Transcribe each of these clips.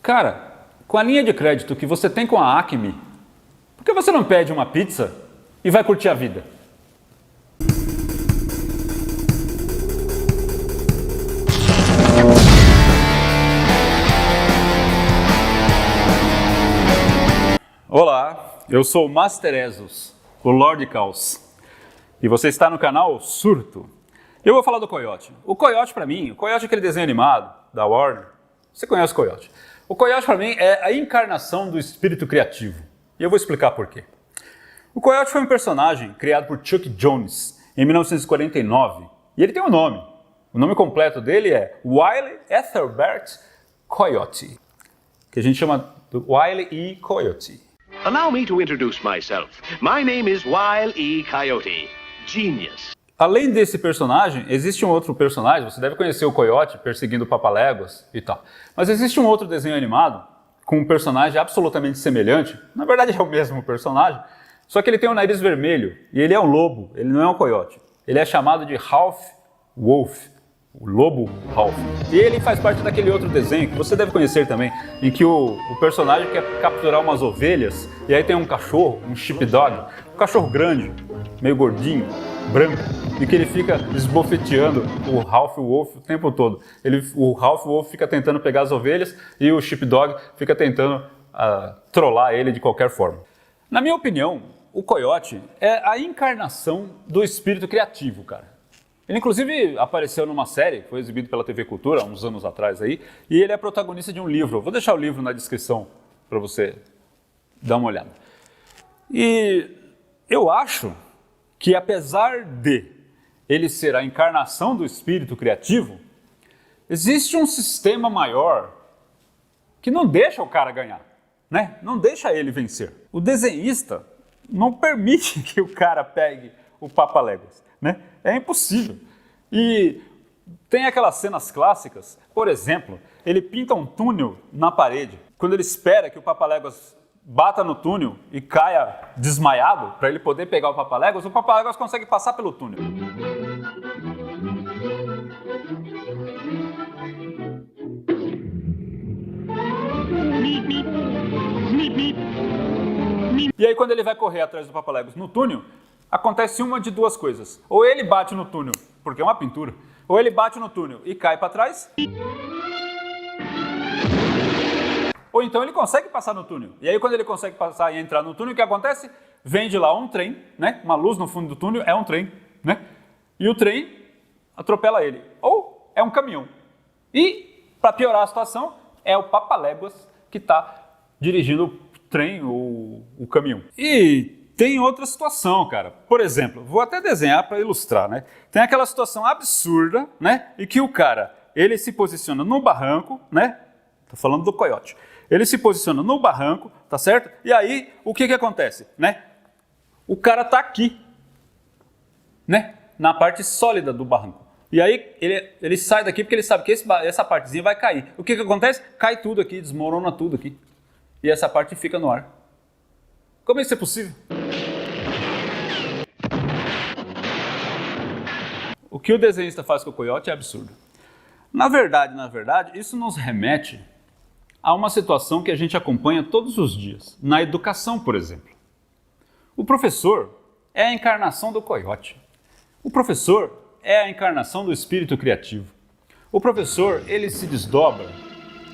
Cara, com a linha de crédito que você tem com a Acme, por que você não pede uma pizza e vai curtir a vida? Olá, eu sou o Master Esos, o Lord Caos, e você está no canal Surto. Eu vou falar do Coyote. O Coyote pra mim, o Coyote é aquele desenho animado da Warner. Você conhece o Coyote? O Coyote pra mim é a encarnação do espírito criativo. E eu vou explicar por quê. O Coyote foi um personagem criado por Chuck Jones em 1949 e ele tem um nome. O nome completo dele é Wile Ethelbert Coyote, que a gente chama de Wile E. Coyote. Allow me to introduce myself. My name is Wile E. Coyote. Genius. Além desse personagem, existe um outro personagem, você deve conhecer o Coyote perseguindo o Papaléguas e tal. Mas existe um outro desenho animado com um personagem absolutamente semelhante, na verdade é o mesmo personagem, só que ele tem um nariz vermelho e ele é um lobo, ele não é um coiote. Ele é chamado de Ralph Wolf, o lobo Ralph. E ele faz parte daquele outro desenho que você deve conhecer também, em que o personagem quer capturar umas ovelhas e aí tem um cachorro, um sheepdog, um cachorro grande, meio gordinho, branco, e que ele fica esbofeteando o Ralph Wolf o tempo todo. O Ralph Wolf fica tentando pegar as ovelhas e o sheepdog fica tentando trollar ele de qualquer forma. Na minha opinião, o Coyote é a encarnação do espírito criativo, cara. Ele inclusive apareceu numa série, foi exibido pela TV Cultura há uns anos atrás aí, e ele é protagonista de um livro. Vou deixar o livro na descrição para você dar uma olhada. E eu acho que apesar de ele ser a encarnação do espírito criativo, existe um sistema maior que não deixa o cara ganhar, né? Não deixa ele vencer. O desenhista não permite que o cara pegue o Papaléguas, né? É impossível. E tem aquelas cenas clássicas, por exemplo, ele pinta um túnel na parede. Quando ele espera que o Papaléguas bata no túnel e caia desmaiado para ele poder pegar o Papaléguas consegue passar pelo túnel. E aí quando ele vai correr atrás do Papaléguas no túnel, acontece uma de duas coisas. Ou ele bate no túnel, porque é uma pintura, ou ele bate no túnel e cai para trás, ou então ele consegue passar no túnel. E aí quando ele consegue passar e entrar no túnel, o que acontece? Vem de lá um trem, né? Uma luz no fundo do túnel, é um trem, né? E o trem atropela ele. Ou é um caminhão. E, para piorar a situação, é o Papaléguas que está dirigindo o trem ou o caminhão. E tem outra situação, cara. Por exemplo, vou até desenhar para ilustrar, né? Tem aquela situação absurda, né? E que o cara, ele se posiciona no barranco, né? Tô falando do Coyote. Ele se posiciona no barranco, tá certo? E aí, o que acontece, né? O cara tá aqui, né? Na parte sólida do barranco. E aí, ele sai daqui porque ele sabe que essa partezinha vai cair. O que acontece? Cai tudo aqui, desmorona tudo aqui. E essa parte fica no ar. Como isso é possível? O que o desenhista faz com o Coyote é absurdo. Na verdade, isso nos remete a uma situação que a gente acompanha todos os dias, na educação, por exemplo. O professor é a encarnação do Coyote. O professor é a encarnação do espírito criativo. O professor, ele se desdobra,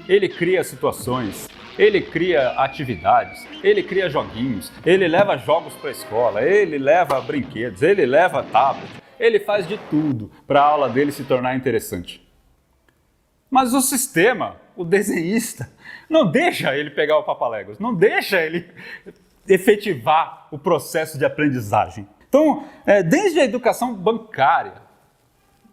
ele cria situações, ele cria atividades, ele cria joguinhos, ele leva jogos para a escola, ele leva brinquedos, ele leva tablet, ele faz de tudo para a aula dele se tornar interessante. Mas o sistema, o desenhista, não deixa ele pegar o Papaléguas, não deixa ele efetivar o processo de aprendizagem. Então, desde a educação bancária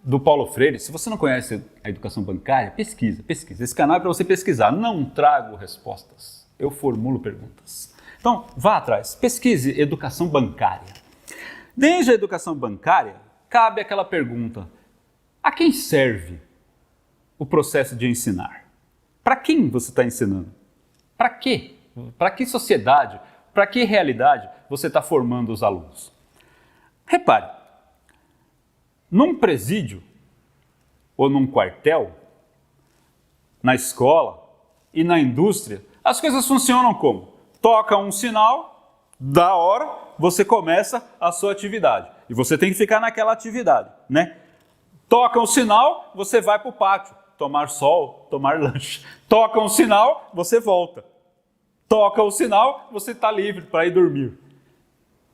do Paulo Freire, se você não conhece a educação bancária, pesquisa. Esse canal é para você pesquisar, não trago respostas, eu formulo perguntas. Então, vá atrás, pesquise educação bancária. Desde a educação bancária, cabe aquela pergunta: a quem serve o processo de ensinar? Para quem você está ensinando? Para quê? Para que sociedade? Para que realidade você está formando os alunos? Repare, num presídio ou num quartel, na escola e na indústria, as coisas funcionam como? Toca um sinal, da hora, você começa a sua atividade. E você tem que ficar naquela atividade, né? Toca um sinal, você vai para o pátio, tomar sol, tomar lanche. Toca um sinal, você volta. Toca o sinal, você está livre para ir dormir.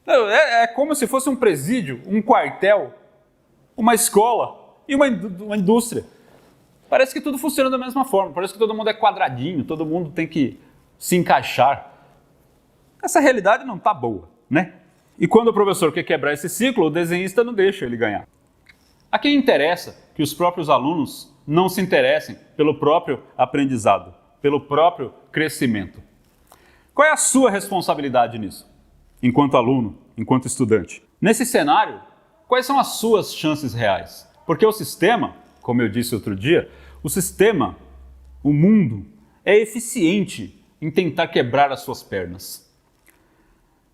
É como se fosse um presídio, um quartel, uma escola e uma indústria. Parece que tudo funciona da mesma forma, parece que todo mundo é quadradinho, todo mundo tem que se encaixar. Essa realidade não está boa, né? E quando o professor quer quebrar esse ciclo, o desenhista não deixa ele ganhar. A quem interessa que os próprios alunos não se interessem pelo próprio aprendizado, pelo próprio crescimento. Qual é a sua responsabilidade nisso, enquanto aluno, enquanto estudante? Nesse cenário, quais são as suas chances reais? Porque o sistema, como eu disse outro dia, o sistema, o mundo, é eficiente em tentar quebrar as suas pernas.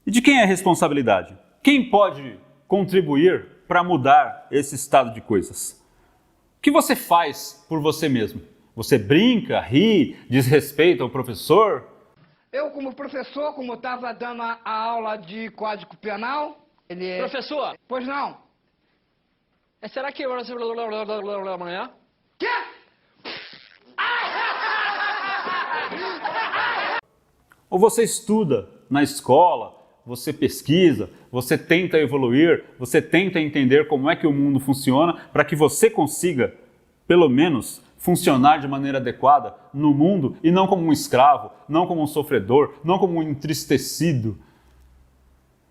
E de quem é a responsabilidade? Quem pode contribuir para mudar esse estado de coisas? O que você faz por você mesmo? Você brinca, ri, desrespeita o professor? Eu, como professor, como estava dando a aula de Código Penal, ele... Professor, Pois não. será que amanhã? Quê? Ou você estuda na escola, você pesquisa, você tenta evoluir, você tenta entender como é que o mundo funciona para que você consiga, pelo menos, funcionar de maneira adequada no mundo e não como um escravo, não como um sofredor, não como um entristecido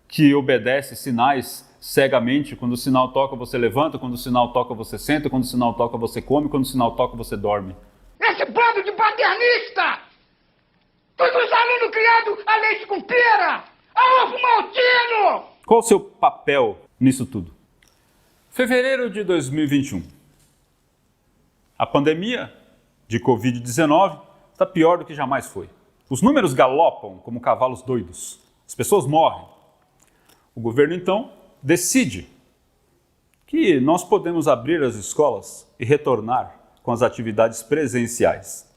que obedece sinais cegamente. Quando o sinal toca, você levanta, quando o sinal toca, você senta, quando o sinal toca, você come, quando o sinal toca, você dorme. Esse bando de paternista! Todos os alunos criados a leite com pera! A ovo maltino! Qual o seu papel nisso tudo? Fevereiro de 2021. A pandemia de Covid-19 está pior do que jamais foi. Os números galopam como cavalos doidos. As pessoas morrem. O governo, então, decide que nós podemos abrir as escolas e retornar com as atividades presenciais.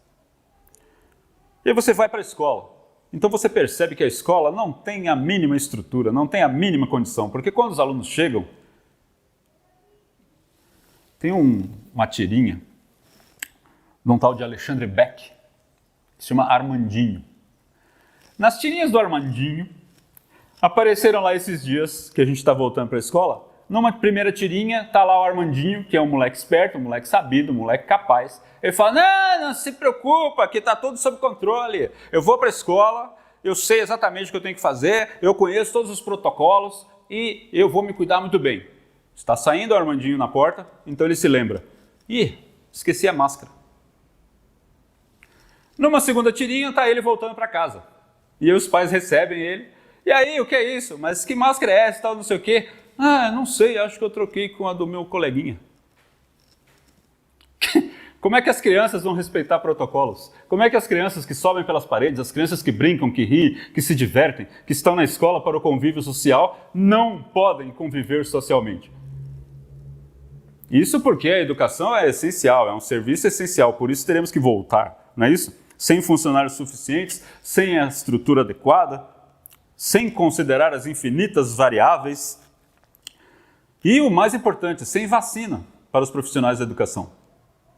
E aí você vai para a escola. Então você percebe que a escola não tem a mínima estrutura, não tem a mínima condição, porque quando os alunos chegam, tem uma tirinha de um tal de Alexandre Beck, que se chama Armandinho. Nas tirinhas do Armandinho, apareceram lá esses dias que a gente está voltando para a escola. Numa primeira tirinha, está lá o Armandinho, que é um moleque esperto, um moleque sabido, um moleque capaz. Ele fala, não se preocupa, que está tudo sob controle. Eu vou para a escola, eu sei exatamente o que eu tenho que fazer, eu conheço todos os protocolos e eu vou me cuidar muito bem. Está saindo o Armandinho na porta, então ele se lembra. Ih, esqueci a máscara. Numa segunda tirinha, está ele voltando para casa. E aí os pais recebem ele. E aí, o que é isso? Mas que máscara é essa? Tal, não sei o quê. Ah, não sei, acho que eu troquei com a do meu coleguinha. Como é que as crianças vão respeitar protocolos? Como é que as crianças que sobem pelas paredes, as crianças que brincam, que riem, que se divertem, que estão na escola para o convívio social, não podem conviver socialmente? Isso porque a educação é essencial, é um serviço essencial, por isso teremos que voltar, não é isso? Sem funcionários suficientes, sem a estrutura adequada, sem considerar as infinitas variáveis e, o mais importante, sem vacina para os profissionais da educação.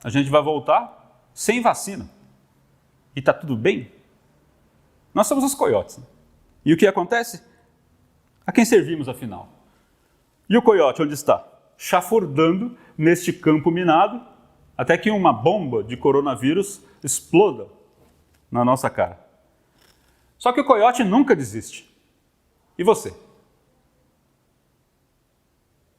A gente vai voltar sem vacina. E está tudo bem? Nós somos os coiotes. Né? E o que acontece? A quem servimos, afinal? E o coiote onde está? Chafurdando neste campo minado até que uma bomba de coronavírus exploda na nossa cara. Só que o coiote nunca desiste. E você?